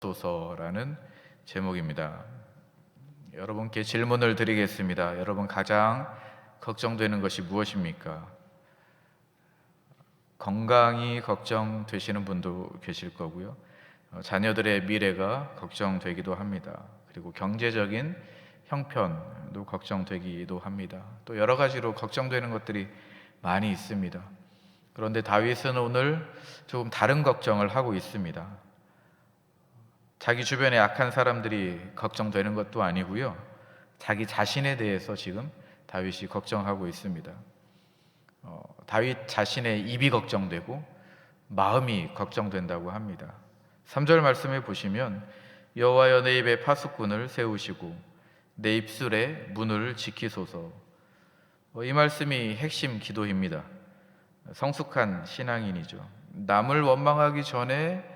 도서라는 제목입니다. 여러분께 질문을 드리겠습니다. 여러분 가장 걱정되는 것이 무엇입니까? 건강이 걱정되시는 분도 계실 거고요. 자녀들의 미래가 걱정되기도 합니다. 그리고 경제적인 형편도 걱정되기도 합니다. 또 여러 가지로 걱정되는 것들이 많이 있습니다. 그런데 다윗은 오늘 조금 다른 걱정을 하고 있습니다. 자기 주변에 악한 사람들이 걱정되는 것도 아니고요, 자기 자신에 대해서 지금 다윗이 걱정하고 있습니다. 다윗 자신의 입이 걱정되고 마음이 걱정된다고 합니다. 3절 말씀에 보시면 여호와여 내 입에 파수꾼을 세우시고 내 입술에 문을 지키소서. 이 말씀이 핵심 기도입니다. 성숙한 신앙인이죠. 남을 원망하기 전에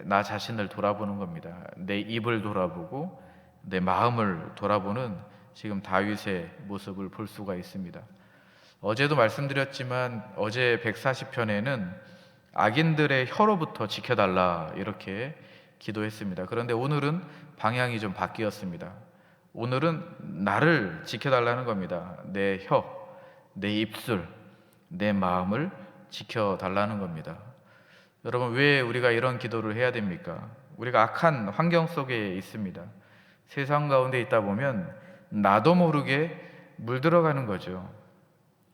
나 자신을 돌아보는 겁니다. 내 입을 돌아보고 내 마음을 돌아보는 지금 다윗의 모습을 볼 수가 있습니다. 어제도 말씀드렸지만 어제 140편에는 악인들의 혀로부터 지켜달라 이렇게 기도했습니다. 그런데 오늘은 방향이 좀 바뀌었습니다. 오늘은 나를 지켜달라는 겁니다. 내 혀, 내 입술, 내 마음을 지켜달라는 겁니다. 여러분, 왜 우리가 이런 기도를 해야 됩니까? 우리가 악한 환경 속에 있습니다. 세상 가운데 있다 보면 나도 모르게 물들어가는 거죠.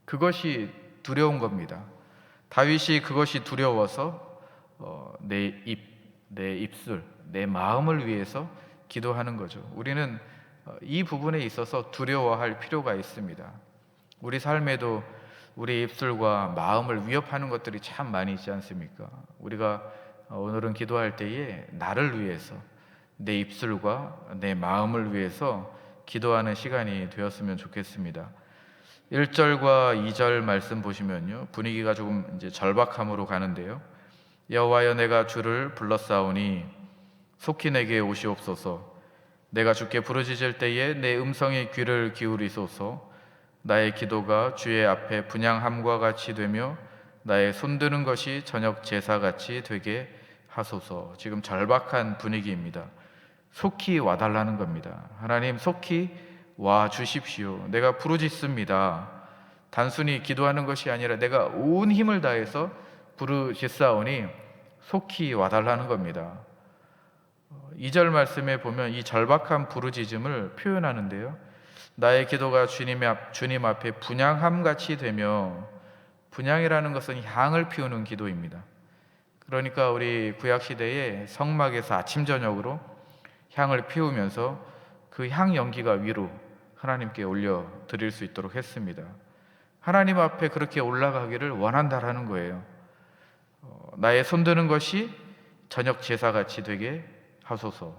그것이 두려운 겁니다. 다윗이 그것이 두려워서 내 입, 내 입술, 내 마음을 위해서 기도하는 거죠. 우리는 이 부분에 있어서 두려워할 필요가 있습니다. 우리 삶에도 우리 입술과 마음을 위협하는 것들이 참 많이 있지 않습니까? 우리가 오늘은 기도할 때에 나를 위해서, 내 입술과 내 마음을 위해서 기도하는 시간이 되었으면 좋겠습니다. 1절과 2절 말씀 보시면요, 분위기가 조금 이제 절박함으로 가는데요. 여호와여 내가 주를 불렀사오니 속히 내게 오시옵소서. 내가 주께 부르짖을 때에 내 음성에 귀를 기울이소서. 나의 기도가 주의 앞에 분향함과 같이 되며 나의 손드는 것이 저녁 제사같이 되게 하소서. 지금 절박한 분위기입니다. 속히 와달라는 겁니다. 하나님 속히 와 주십시오. 내가 부르짖습니다. 단순히 기도하는 것이 아니라 내가 온 힘을 다해서 부르짖사오니 속히 와달라는 겁니다. 2절 말씀에 보면 이 절박한 부르짖음을 표현하는데요, 나의 기도가 주님 앞에 분향함같이 되며, 분향이라는 것은 향을 피우는 기도입니다. 그러니까 우리 구약시대에 성막에서 아침 저녁으로 향을 피우면서 그 향 연기가 위로 하나님께 올려드릴 수 있도록 했습니다. 하나님 앞에 그렇게 올라가기를 원한다라는 거예요. 나의 손드는 것이 저녁 제사같이 되게 하소서.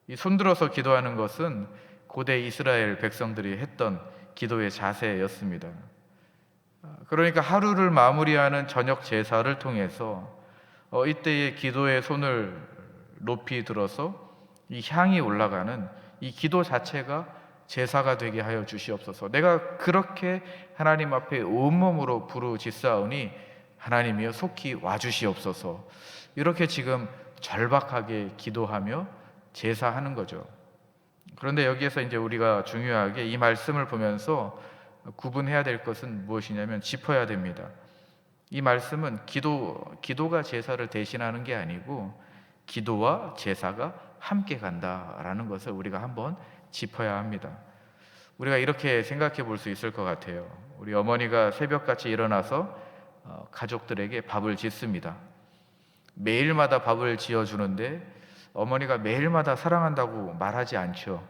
이 손들어서 기도하는 것은 고대 이스라엘 백성들이 했던 기도의 자세였습니다. 그러니까 하루를 마무리하는 저녁 제사를 통해서 이때의 기도의 손을 높이 들어서 이 향이 올라가는 이 기도 자체가 제사가 되게 하여 주시옵소서. 내가 그렇게 하나님 앞에 온몸으로 부르짖사오니 하나님이여 속히 와주시옵소서. 이렇게 지금 절박하게 기도하며 제사하는 거죠. 그런데 여기에서 이제 우리가 중요하게 이 말씀을 보면서 구분해야 될 것은 무엇이냐면, 짚어야 됩니다. 이 말씀은 기도가 제사를 대신하는 게 아니고 기도와 제사가 함께 간다라는 것을 우리가 한번 짚어야 합니다. 우리가 이렇게 생각해 볼 수 있을 것 같아요. 우리 어머니가 새벽같이 일어나서 가족들에게 밥을 짓습니다. 매일마다 밥을 지어주는데 어머니가 매일마다 사랑한다고 말하지 않죠.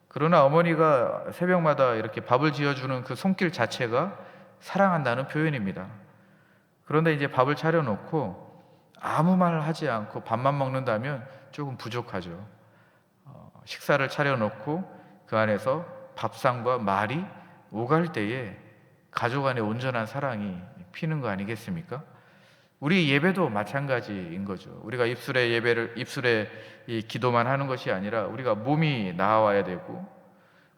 그러나 어머니가 새벽마다 이렇게 밥을 지어주는 그 손길 자체가 사랑한다는 표현입니다. 그런데 이제 밥을 차려놓고 아무 말을 하지 않고 밥만 먹는다면 조금 부족하죠. 식사를 차려놓고 그 안에서 밥상과 말이 오갈 때에 가족 안에 온전한 사랑이 피는 거 아니겠습니까? 우리 예배도 마찬가지인 거죠. 우리가 입술에 이 기도만 하는 것이 아니라 우리가 몸이 나와야 되고,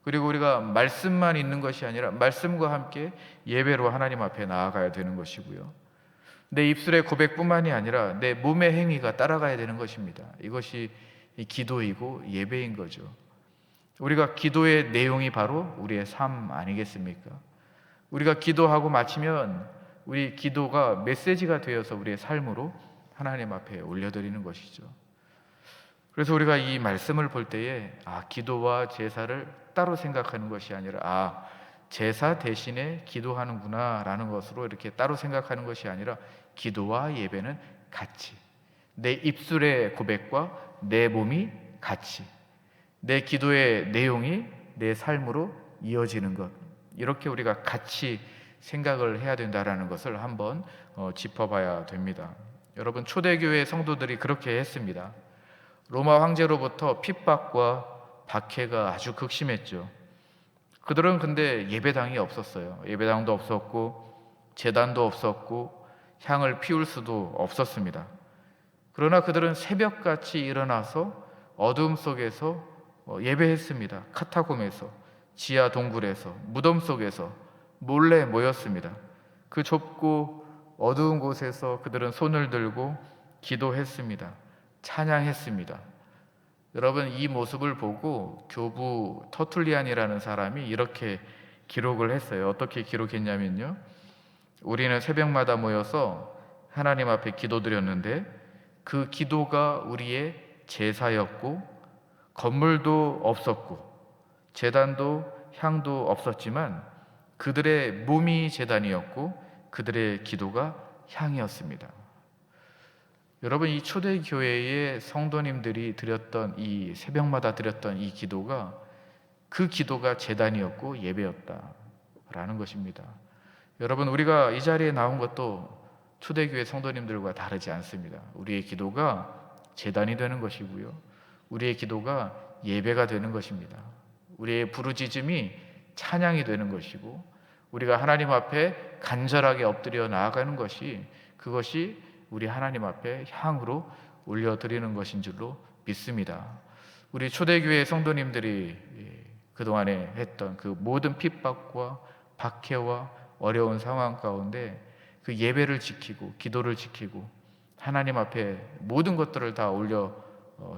그리고 우리가 말씀만 있는 것이 아니라 말씀과 함께 예배로 하나님 앞에 나아가야 되는 것이고요. 내 입술의 고백뿐만이 아니라 내 몸의 행위가 따라가야 되는 것입니다. 이것이 이 기도이고 예배인 거죠. 우리가 기도의 내용이 바로 우리의 삶 아니겠습니까? 우리가 기도하고 마치면 우리 기도가 메시지가 되어서 우리의 삶으로 하나님 앞에 올려드리는 것이죠. 그래서 우리가 이 말씀을 볼 때에 기도와 제사를 따로 생각하는 것이 아니라 제사 대신에 기도하는구나 라는 것으로 이렇게 따로 생각하는 것이 아니라 기도와 예배는 같이, 내 입술의 고백과 내 몸이 같이, 내 기도의 내용이 내 삶으로 이어지는 것, 이렇게 우리가 같이 생각을 해야 된다는 것을 한번 짚어봐야 됩니다. 여러분, 초대교회 성도들이 그렇게 했습니다. 로마 황제로부터 핍박과 박해가 아주 극심했죠. 그들은 근데 예배당이 없었어요. 예배당도 없었고 제단도 없었고 향을 피울 수도 없었습니다. 그러나 그들은 새벽같이 일어나서 어둠 속에서 예배했습니다. 카타콤에서, 지하 동굴에서, 무덤 속에서 몰래 모였습니다. 그 좁고 어두운 곳에서 그들은 손을 들고 기도했습니다. 찬양했습니다. 여러분, 이 모습을 보고 교부 터툴리안이라는 사람이 이렇게 기록을 했어요. 어떻게 기록했냐면요, 우리는 새벽마다 모여서 하나님 앞에 기도드렸는데 그 기도가 우리의 제사였고, 건물도 없었고 제단도 향도 없었지만 그들의 몸이 제단이었고 그들의 기도가 향이었습니다. 여러분, 이 초대교회의 성도님들이 드렸던 이 새벽마다 드렸던 이 기도가, 그 기도가 제단이었고 예배였다라는 것입니다. 여러분, 우리가 이 자리에 나온 것도 초대교회 성도님들과 다르지 않습니다. 우리의 기도가 제단이 되는 것이고요, 우리의 기도가 예배가 되는 것입니다. 우리의 부르짖음이 찬양이 되는 것이고, 우리가 하나님 앞에 간절하게 엎드려 나아가는 것이, 그것이 우리 하나님 앞에 향으로 올려드리는 것인 줄로 믿습니다. 우리 초대교회 성도님들이 그동안에 했던 그 모든 핍박과 박해와 어려운 상황 가운데 그 예배를 지키고 기도를 지키고 하나님 앞에 모든 것들을 다 올려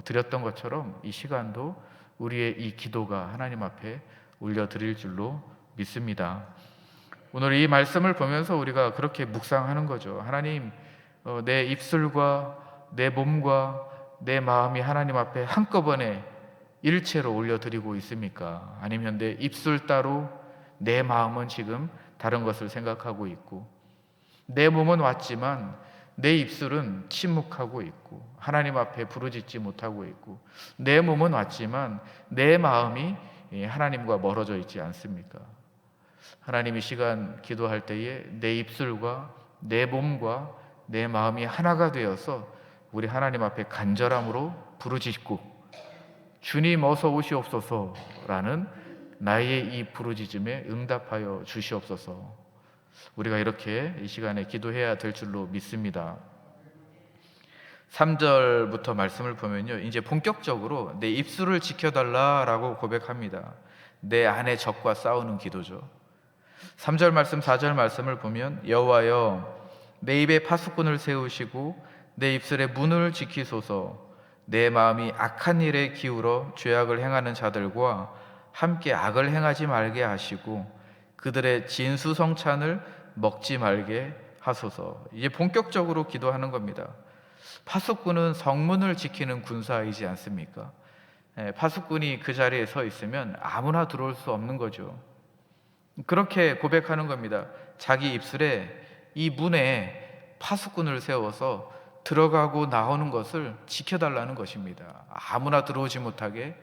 드렸던 것처럼 이 시간도 우리의 이 기도가 하나님 앞에 올려드릴 줄로 믿습니다. 오늘 이 말씀을 보면서 우리가 그렇게 묵상하는 거죠. 하나님, 내 입술과 내 몸과 내 마음이 하나님 앞에 한꺼번에 일체로 올려드리고 있습니까? 아니면 내 입술 따로 내 마음은 지금 다른 것을 생각하고 있고, 내 몸은 왔지만 내 입술은 침묵하고 있고 하나님 앞에 부르짖지 못하고 있고, 내 몸은 왔지만 내 마음이 하나님과 멀어져 있지 않습니까? 하나님, 이 시간 기도할 때에 내 입술과 내 몸과 내 마음이 하나가 되어서 우리 하나님 앞에 간절함으로 부르짖고 주님 어서 오시옵소서라는 나의 이 부르짖음에 응답하여 주시옵소서. 우리가 이렇게 이 시간에 기도해야 될 줄로 믿습니다. 3절부터 말씀을 보면요, 이제 본격적으로 내 입술을 지켜달라라고 고백합니다. 내 안의 적과 싸우는 기도죠. 3절 말씀, 4절 말씀을 보면 여호와여, 내 입에 파수꾼을 세우시고 내 입술의 문을 지키소서. 내 마음이 악한 일에 기울어 죄악을 행하는 자들과 함께 악을 행하지 말게 하시고 그들의 진수성찬을 먹지 말게 하소서. 이제 본격적으로 기도하는 겁니다. 파수꾼은 성문을 지키는 군사이지 않습니까? 파수꾼이 그 자리에 서 있으면 아무나 들어올 수 없는 거죠. 그렇게 고백하는 겁니다. 자기 입술에, 이 문에 파수꾼을 세워서 들어가고 나오는 것을 지켜달라는 것입니다. 아무나 들어오지 못하게,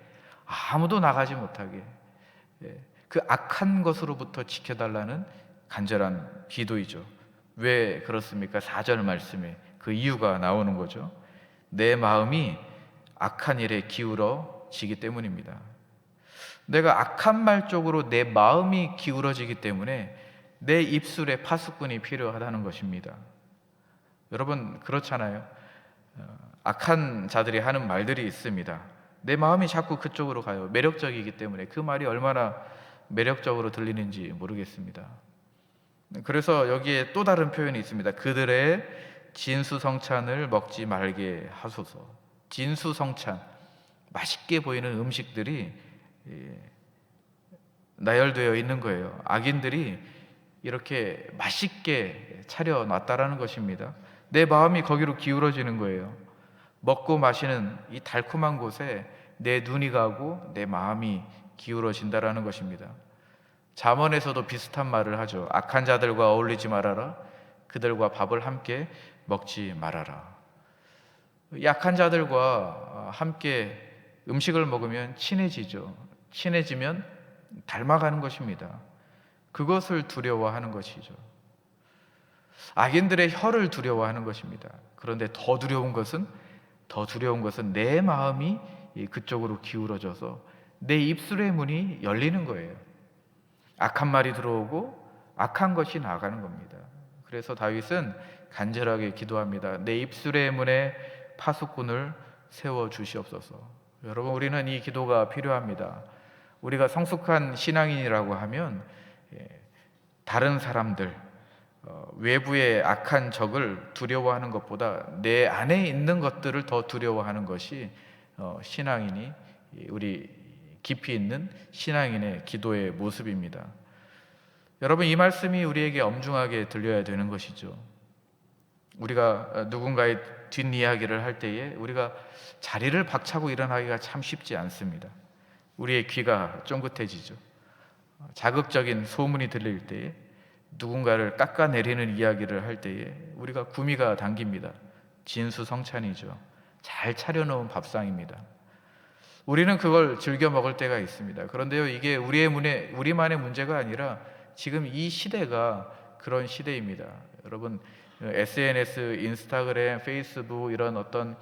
아무도 나가지 못하게, 그 악한 것으로부터 지켜달라는 간절한 기도이죠. 왜 그렇습니까? 4절 말씀에 그 이유가 나오는 거죠. 내 마음이 악한 일에 기울어지기 때문입니다. 내가 악한 말 쪽으로 내 마음이 기울어지기 때문에 내 입술에 파수꾼이 필요하다는 것입니다. 여러분, 그렇잖아요. 악한 자들이 하는 말들이 있습니다. 내 마음이 자꾸 그쪽으로 가요. 매력적이기 때문에. 그 말이 얼마나 매력적으로 들리는지 모르겠습니다. 그래서 여기에 또 다른 표현이 있습니다. 그들의 진수성찬을 먹지 말게 하소서. 진수성찬, 맛있게 보이는 음식들이 나열되어 있는 거예요. 악인들이 이렇게 맛있게 차려놨다라는 것입니다. 내 마음이 거기로 기울어지는 거예요. 먹고 마시는 이 달콤한 곳에 내 눈이 가고 내 마음이 기울어진다라는 것입니다. 잠언에서도 비슷한 말을 하죠. 악한 자들과 어울리지 말아라. 그들과 밥을 함께 먹지 말아라. 약한 자들과 함께 음식을 먹으면 친해지죠. 친해지면 닮아가는 것입니다. 그것을 두려워하는 것이죠. 악인들의 혀를 두려워하는 것입니다. 그런데 더 두려운 것은 내 마음이 그쪽으로 기울어져서 내 입술의 문이 열리는 거예요. 악한 말이 들어오고 악한 것이 나가는 겁니다. 그래서 다윗은 간절하게 기도합니다. 내 입술의 문에 파수꾼을 세워 주시옵소서. 여러분, 우리는 이 기도가 필요합니다. 우리가 성숙한 신앙인이라고 하면 다른 사람들, 외부의 악한 적을 두려워하는 것보다 내 안에 있는 것들을 더 두려워하는 것이 신앙인이, 우리 깊이 있는 신앙인의 기도의 모습입니다. 여러분, 이 말씀이 우리에게 엄중하게 들려야 되는 것이죠. 우리가 누군가의 뒷이야기를 할 때에 우리가 자리를 박차고 일어나기가 참 쉽지 않습니다. 우리의 귀가 쫑긋해지죠. 자극적인 소문이 들릴 때에, 누군가를 깎아내리는 이야기를 할 때에 우리가 구미가 당깁니다. 진수성찬이죠. 잘 차려놓은 밥상입니다. 우리는 그걸 즐겨 먹을 때가 있습니다. 그런데요, 이게 우리만의 문제가 아니라 지금 이 시대가 그런 시대입니다. 여러분, SNS, 인스타그램, 페이스북, 이런 어떤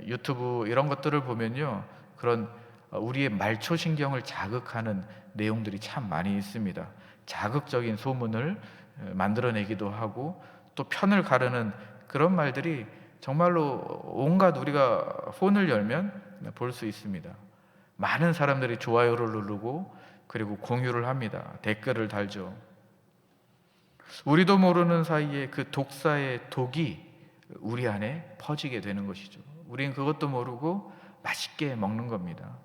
유튜브 이런 것들을 보면요, 그런 우리의 말초신경을 자극하는 내용들이 참 많이 있습니다. 자극적인 소문을 만들어내기도 하고 또 편을 가르는 그런 말들이 정말로 온갖, 우리가 폰을 열면 볼 수 있습니다. 많은 사람들이 좋아요를 누르고 그리고 공유를 합니다. 댓글을 달죠. 우리도 모르는 사이에 그 독사의 독이 우리 안에 퍼지게 되는 것이죠. 우리는 그것도 모르고 맛있게 먹는 겁니다.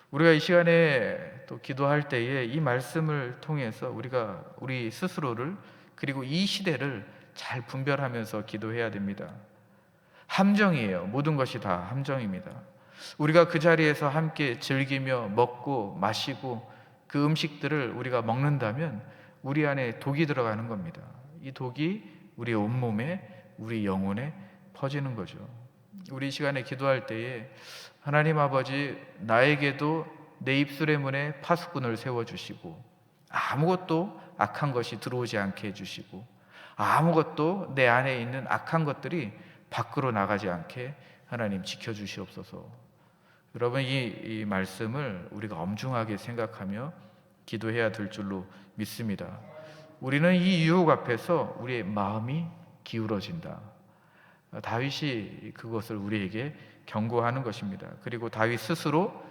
우리가 이 시간에 또 기도할 때에 이 말씀을 통해서 우리가 우리 스스로를, 그리고 이 시대를 잘 분별하면서 기도해야 됩니다. 함정이에요. 모든 것이 다 함정입니다. 우리가 그 자리에서 함께 즐기며 먹고 마시고 그 음식들을 우리가 먹는다면 우리 안에 독이 들어가는 겁니다. 이 독이 우리 온몸에, 우리 영혼에 퍼지는 거죠. 우리 이 시간에 기도할 때에 하나님 아버지, 나에게도 내 입술의 문에 파수꾼을 세워주시고 아무것도 악한 것이 들어오지 않게 해주시고 아무것도 내 안에 있는 악한 것들이 밖으로 나가지 않게 하나님 지켜주시옵소서. 여러분, 이 말씀을 우리가 엄중하게 생각하며 기도해야 될 줄로 믿습니다. 우리는 이 유혹 앞에서 우리의 마음이 기울어진다. 다윗이 그것을 우리에게 경고하는 것입니다. 그리고 다윗 스스로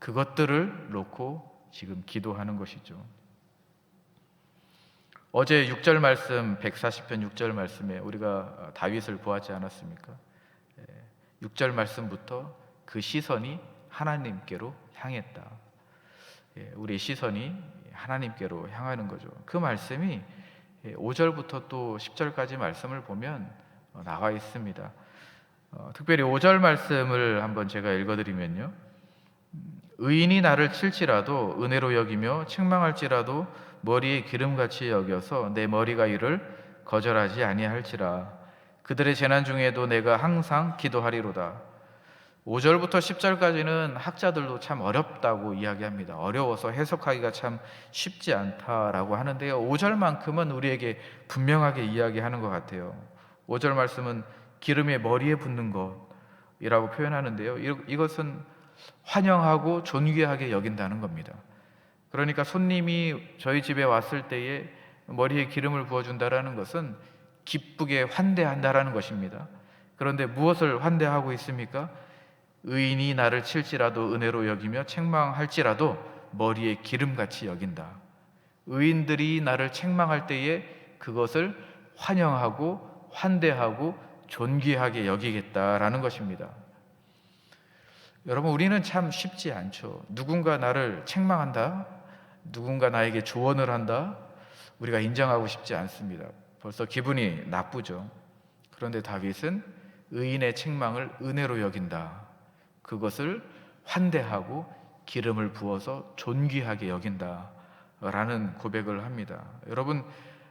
그것들을 놓고 지금 기도하는 것이죠. 어제 6절 말씀, 140편 6절 말씀에 우리가 다윗을 보았지 않았습니까? 6절 말씀부터 그 시선이 하나님께로 향했다. 우리 시선이 하나님께로 향하는 거죠. 그 말씀이 5절부터 또 10절까지 말씀을 보면 나와 있습니다. 특별히 5절 말씀을 한번 제가 읽어드리면요, 의인이 나를 칠지라도 은혜로 여기며 책망할지라도 머리에 기름같이 여겨서 내 머리가 이를 거절하지 아니할지라. 그들의 재난 중에도 내가 항상 기도하리로다. 5절부터 10절까지는 학자들도 참 어렵다고 이야기합니다. 어려워서 해석하기가 참 쉽지 않다라고 하는데요, 5절만큼은 우리에게 분명하게 이야기하는 것 같아요. 5절 말씀은 기름의 머리에 붓는 것이라고 표현하는데요, 이것은 환영하고 존귀하게 여긴다는 겁니다. 그러니까 손님이 저희 집에 왔을 때에 머리에 기름을 부어준다라는 것은 기쁘게 환대한다라는 것입니다. 그런데 무엇을 환대하고 있습니까? 의인이 나를 칠지라도 은혜로 여기며 책망할지라도 머리에 기름같이 여긴다. 의인들이 나를 책망할 때에 그것을 환영하고 환대하고 존귀하게 여기겠다라는 것입니다. 여러분, 우리는 참 쉽지 않죠. 누군가 나를 책망한다, 누군가 나에게 조언을 한다, 우리가 인정하고 싶지 않습니다. 벌써 기분이 나쁘죠. 그런데 다윗은 의인의 책망을 은혜로 여긴다, 그것을 환대하고 기름을 부어서 존귀하게 여긴다 라는 고백을 합니다. 여러분,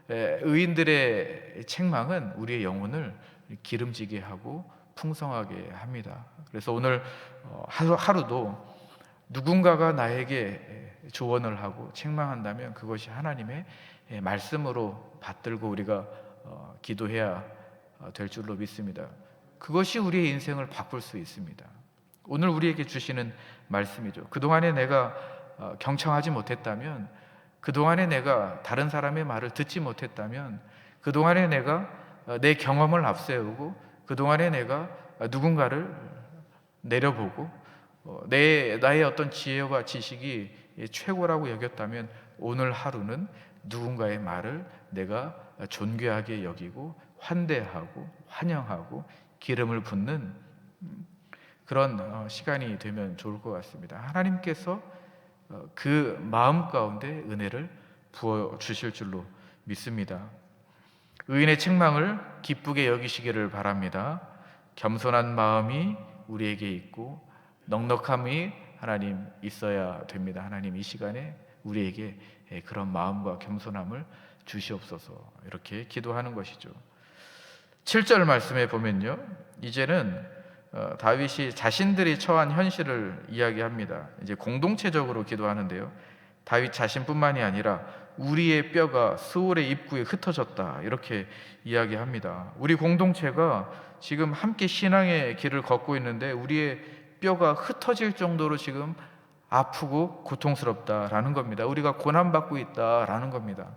의인들의 책망은 우리의 영혼을 기름지게 하고 풍성하게 합니다. 그래서 오늘 하루도 누군가가 나에게 조언을 하고 책망한다면 그것이 하나님의 말씀으로 받들고 우리가 기도해야 될 줄로 믿습니다. 그것이 우리의 인생을 바꿀 수 있습니다. 오늘 우리에게 주시는 말씀이죠. 그동안에 내가 경청하지 못했다면, 그동안에 내가 다른 사람의 말을 듣지 못했다면, 그동안에 내가 내 경험을 앞세우고, 그동안에 내가 누군가를 내려보고 나의 어떤 지혜와 지식이 최고라고 여겼다면, 오늘 하루는 누군가의 말을 내가 존귀하게 여기고 환대하고 환영하고 기름을 붓는 그런 시간이 되면 좋을 것 같습니다. 하나님께서 그 마음 가운데 은혜를 부어 주실 줄로 믿습니다. 의인의 책망을 기쁘게 여기시기를 바랍니다. 겸손한 마음이 우리에게 있고 넉넉함이 하나님 있어야 됩니다. 하나님, 이 시간에 우리에게 그런 마음과 겸손함을 주시옵소서, 이렇게 기도하는 것이죠. 7절 말씀에 보면요, 이제는 다윗이 자신들이 처한 현실을 이야기합니다. 이제 공동체적으로 기도하는데요, 다윗 자신뿐만이 아니라 우리의 뼈가 스올의 입구에 흩어졌다, 이렇게 이야기합니다. 우리 공동체가 지금 함께 신앙의 길을 걷고 있는데 우리의 뼈가 흩어질 정도로 지금 아프고 고통스럽다라는 겁니다. 우리가 고난받고 있다라는 겁니다.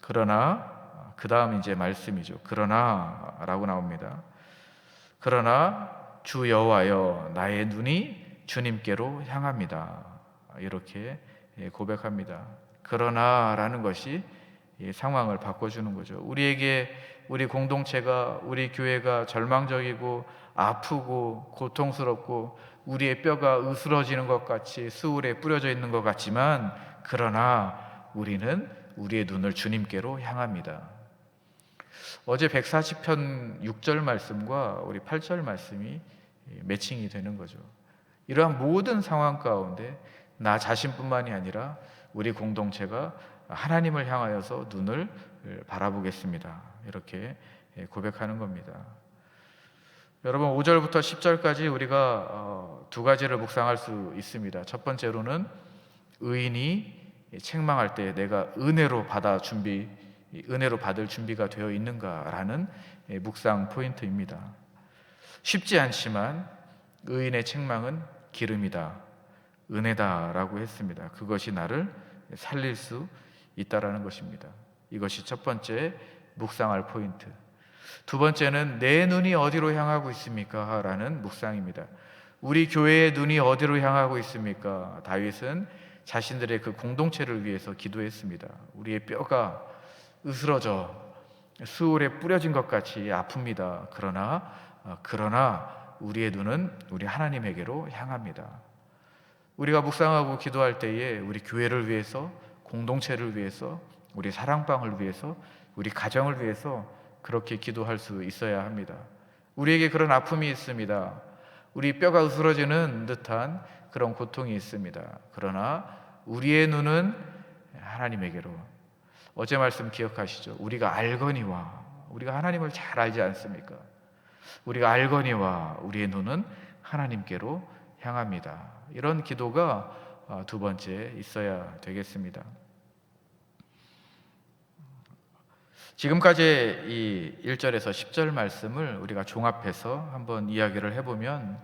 그러나, 그 다음 이제 말씀이죠. 그러나 라고 나옵니다. 그러나 주 여호와여, 나의 눈이 주님께로 향합니다, 이렇게 고백합니다. 그러나 라는 것이 상황을 바꿔주는 거죠. 우리 공동체가, 우리 교회가 절망적이고 아프고 고통스럽고 우리의 뼈가 으스러지는 것 같이 스울에 뿌려져 있는 것 같지만, 그러나 우리는 우리의 눈을 주님께로 향합니다. 어제 140편 6절 말씀과 우리 8절 말씀이 매칭이 되는 거죠. 이러한 모든 상황 가운데 나 자신뿐만이 아니라 우리 공동체가 하나님을 향하여서 눈을 바라보겠습니다, 이렇게 고백하는 겁니다. 여러분, 5절부터 10절까지 우리가 두 가지를 묵상할 수 있습니다. 첫 번째로는 의인이 책망할 때 내가 은혜로 받을 준비가 되어 있는가라는 묵상 포인트입니다. 쉽지 않지만 의인의 책망은 기름이다, 은혜다라고 했습니다. 그것이 나를 살릴 수 있다라는 것입니다. 이것이 첫 번째 묵상할 포인트. 두 번째는 내 눈이 어디로 향하고 있습니까? 라는 묵상입니다. 우리 교회의 눈이 어디로 향하고 있습니까? 다윗은 자신들의 그 공동체를 위해서 기도했습니다. 우리의 뼈가 으스러져 수울에 뿌려진 것 같이 아픕니다. 그러나 우리의 눈은 우리 하나님에게로 향합니다. 우리가 묵상하고 기도할 때에 우리 교회를 위해서, 공동체를 위해서, 우리 사랑방을 위해서, 우리 가정을 위해서 그렇게 기도할 수 있어야 합니다. 우리에게 그런 아픔이 있습니다. 우리 뼈가 으스러지는 듯한 그런 고통이 있습니다. 그러나 우리의 눈은 하나님에게로. 어제 말씀 기억하시죠? 우리가 알거니와, 우리가 하나님을 잘 알지 않습니까? 우리가 알거니와 우리의 눈은 하나님께로 향합니다. 이런 기도가 두 번째 있어야 되겠습니다. 지금까지 이 1절에서 10절 말씀을 우리가 종합해서 한번 이야기를 해보면,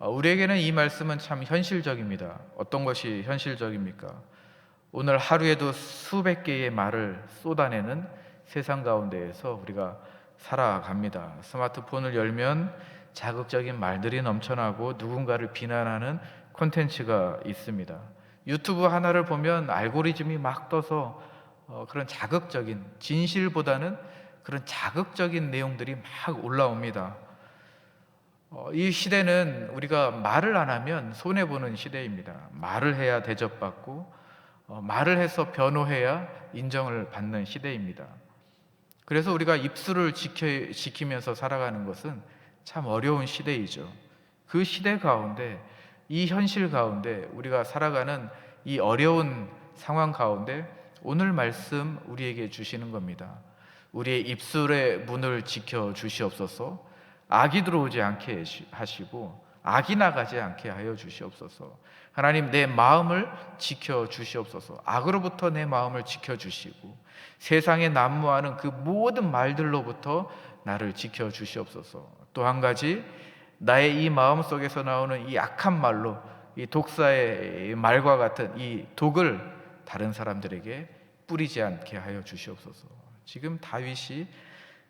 우리에게는 이 말씀은 참 현실적입니다. 어떤 것이 현실적입니까? 오늘 하루에도 수백 개의 말을 쏟아내는 세상 가운데에서 우리가 살아갑니다. 스마트폰을 열면 자극적인 말들이 넘쳐나고 누군가를 비난하는 콘텐츠가 있습니다. 유튜브 하나를 보면 알고리즘이 막 떠서 그런 자극적인, 진실보다는 그런 자극적인 내용들이 막 올라옵니다. 이 시대는 우리가 말을 안 하면 손해 보는 시대입니다. 말을 해야 대접받고 말을 해서 변호해야 인정을 받는 시대입니다. 그래서 우리가 입술을 지키면서 살아가는 것은 참 어려운 시대이죠. 그 시대 가운데, 이 현실 가운데 우리가 살아가는 이 어려운 상황 가운데 오늘 말씀 우리에게 주시는 겁니다. 우리의 입술의 문을 지켜 주시옵소서. 악이 들어오지 않게 하시고 악이 나가지 않게 하여 주시옵소서. 하나님, 내 마음을 지켜 주시옵소서. 악으로부터 내 마음을 지켜 주시고 세상에 난무하는 그 모든 말들로부터 나를 지켜 주시옵소서. 또 한 가지, 나의 이 마음 속에서 나오는 이 악한 말로, 이 독사의 말과 같은 이 독을 다른 사람들에게 뿌리지 않게 하여 주시옵소서. 지금 다윗이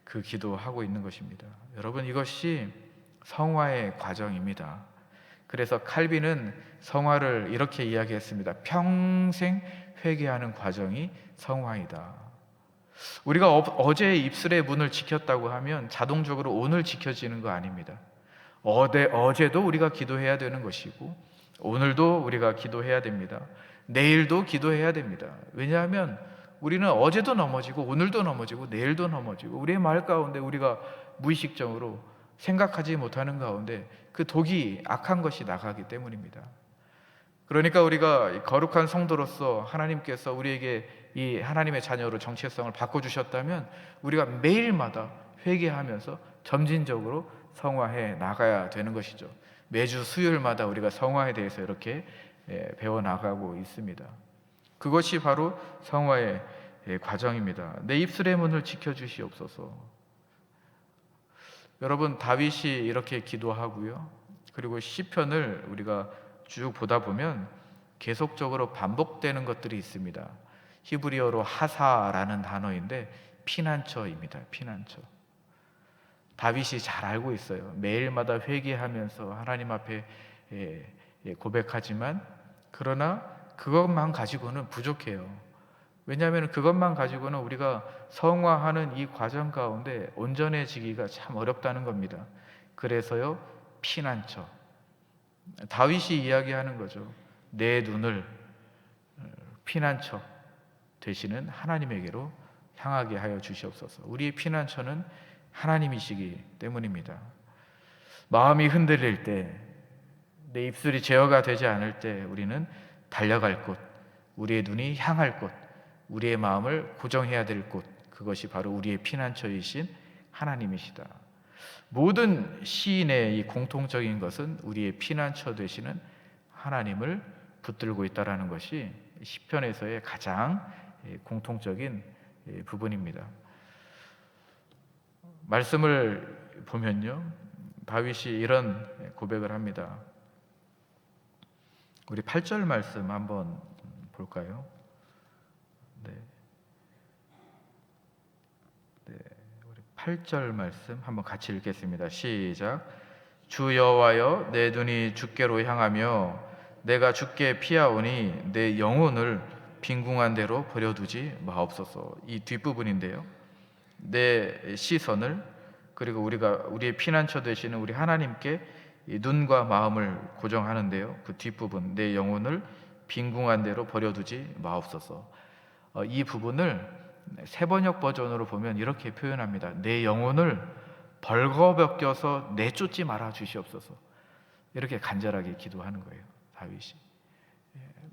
그 기도하고 있는 것입니다. 여러분, 이것이 성화의 과정입니다. 그래서 칼빈은 성화를 이렇게 이야기했습니다. 평생 회개하는 과정이 성화이다. 우리가 어제 입술의 문을 지켰다고 하면 자동적으로 오늘 지켜지는 거 아닙니다. 어제도 우리가 기도해야 되는 것이고 오늘도 우리가 기도해야 됩니다. 내일도 기도해야 됩니다. 왜냐하면 우리는 어제도 넘어지고 오늘도 넘어지고 내일도 넘어지고 우리의 말 가운데 우리가 무의식적으로 생각하지 못하는 가운데 그 독이 악한 것이 나가기 때문입니다. 그러니까 우리가 거룩한 성도로서 하나님께서 우리에게 이 하나님의 자녀로 정체성을 바꿔주셨다면 우리가 매일마다 회개하면서 점진적으로 성화해 나가야 되는 것이죠. 매주 수요일마다 우리가 성화에 대해서 이렇게 배워나가고 있습니다. 그것이 바로 성화의 과정입니다. 내 입술의 문을 지켜주시옵소서. 여러분, 다윗이 이렇게 기도하고요. 그리고 시편을 우리가 쭉 보다 보면 계속적으로 반복되는 것들이 있습니다. 히브리어로 하사라는 단어인데 피난처입니다. 피난처. 다윗이 잘 알고 있어요. 매일마다 회개하면서 하나님 앞에 고백하지만 그러나 그것만 가지고는 부족해요. 왜냐하면 그것만 가지고는 우리가 성화하는 이 과정 가운데 온전해지기가 참 어렵다는 겁니다. 그래서요, 피난처. 다윗이 이야기하는 거죠. 내 눈을 피난처 되시는 하나님에게로 향하게 하여 주시옵소서. 우리의 피난처는 하나님이시기 때문입니다. 마음이 흔들릴 때, 내 입술이 제어가 되지 않을 때 우리는 달려갈 곳, 우리의 눈이 향할 곳, 우리의 마음을 고정해야 될 곳, 그것이 바로 우리의 피난처이신 하나님이시다. 모든 시인의 이 공통적인 것은 우리의 피난처 되시는 하나님을 붙들고 있다는 것이 시편에서의 가장 공통적인 부분입니다. 말씀을 보면요, 다윗이 이런 고백을 합니다. 우리 8절 말씀 한번 볼까요? 네. 우리 8절 말씀 한번 같이 읽겠습니다. 시작. 주 여호와여, 내 눈이 주께로 향하며 내가 주께 피하오니 내 영혼을 빈궁한 대로 버려두지 마옵소서. 이 뒷부분인데요, 내 시선을, 그리고 우리의 피난처 되시는 우리 하나님께 이 눈과 마음을 고정하는데요, 그 뒷부분, 내 영혼을 빈궁한 대로 버려두지 마옵소서. 이 부분을 세번역 버전으로 보면 이렇게 표현합니다. 내 영혼을 벌거벗겨서 내쫓지 말아 주시옵소서. 이렇게 간절하게 기도하는 거예요, 다윗이.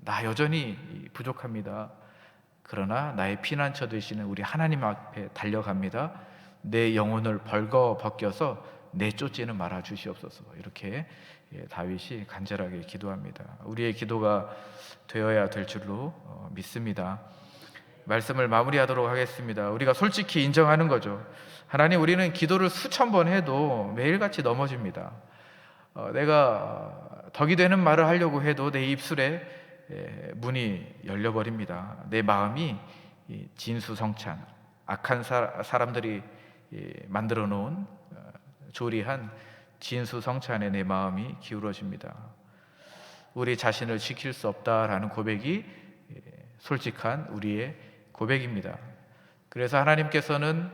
나 여전히 부족합니다. 그러나 나의 피난처 되시는 우리 하나님 앞에 달려갑니다. 내 영혼을 벌거벗겨서 내쫓지는 말아 주시옵소서. 이렇게 다윗이 간절하게 기도합니다. 우리의 기도가 되어야 될 줄로 믿습니다. 말씀을 마무리하도록 하겠습니다. 우리가 솔직히 인정하는 거죠. 하나님, 우리는 기도를 수천 번 해도 매일같이 넘어집니다. 내가 덕이 되는 말을 하려고 해도 내 입술에 문이 열려버립니다. 내 마음이 진수성찬, 악한 사람들이 만들어 놓은 조리한 진수성찬에 내 마음이 기울어집니다. 우리 자신을 지킬 수 없다라는 고백이 솔직한 우리의 고백입니다. 그래서 하나님께서는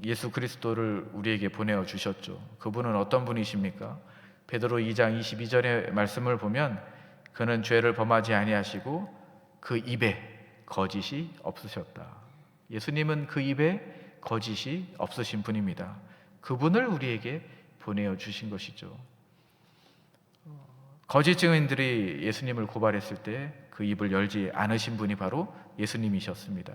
예수 그리스도를 우리에게 보내어 주셨죠. 그분은 어떤 분이십니까? 베드로 2장 22절의 말씀을 보면 그는 죄를 범하지 아니하시고 그 입에 거짓이 없으셨다. 예수님은 그 입에 거짓이 없으신 분입니다. 그분을 우리에게 보내어 주신 것이죠. 거짓 증인들이 예수님을 고발했을 때 그 입을 열지 않으신 분이 바로 예수님이셨습니다.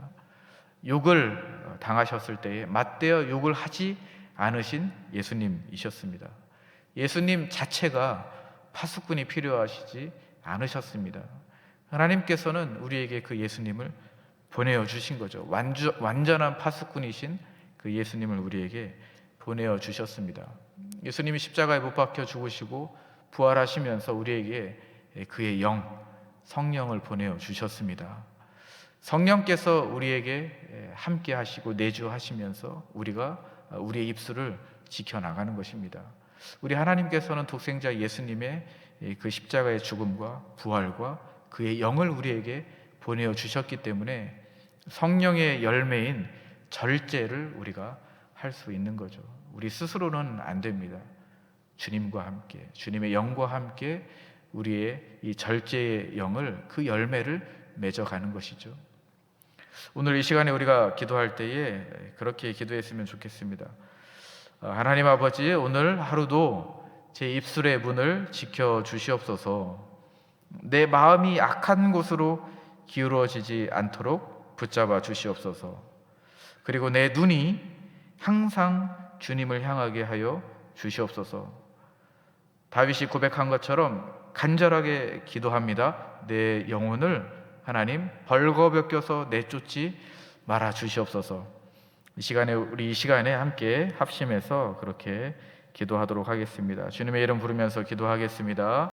욕을 당하셨을 때에 맞대어 욕을 하지 않으신 예수님이셨습니다. 예수님 자체가 파수꾼이 필요하시지 않으셨습니다. 하나님께서는 우리에게 그 예수님을 보내어 주신 거죠. 완전한 파수꾼이신 그 예수님을 우리에게 보내어 주셨습니다. 예수님이 십자가에 못 박혀 죽으시고 부활하시면서 우리에게 그의 영, 성령을 보내어 주셨습니다. 성령께서 우리에게 함께 하시고 내주하시면서 우리가 우리의 입술을 지켜나가는 것입니다. 우리 하나님께서는 독생자 예수님의 그 십자가의 죽음과 부활과 그의 영을 우리에게 보내어 주셨기 때문에 성령의 열매인 절제를 우리가 할 수 있는 거죠. 우리 스스로는 안 됩니다. 주님과 함께, 주님의 영과 함께 우리의 이 절제의 영을, 그 열매를 맺어가는 것이죠. 오늘 이 시간에 우리가 기도할 때에 그렇게 기도했으면 좋겠습니다. 하나님 아버지, 오늘 하루도 제 입술의 문을 지켜주시옵소서. 내 마음이 악한 곳으로 기울어지지 않도록 붙잡아 주시옵소서. 그리고 내 눈이 항상 주님을 향하게 하여 주시옵소서. 다윗이 고백한 것처럼 간절하게 기도합니다. 내 영혼을 하나님 벌거벗겨서 내쫓지 말아 주시옵소서. 우리 이 시간에 함께 합심해서 그렇게 기도하도록 하겠습니다. 주님의 이름 부르면서 기도하겠습니다.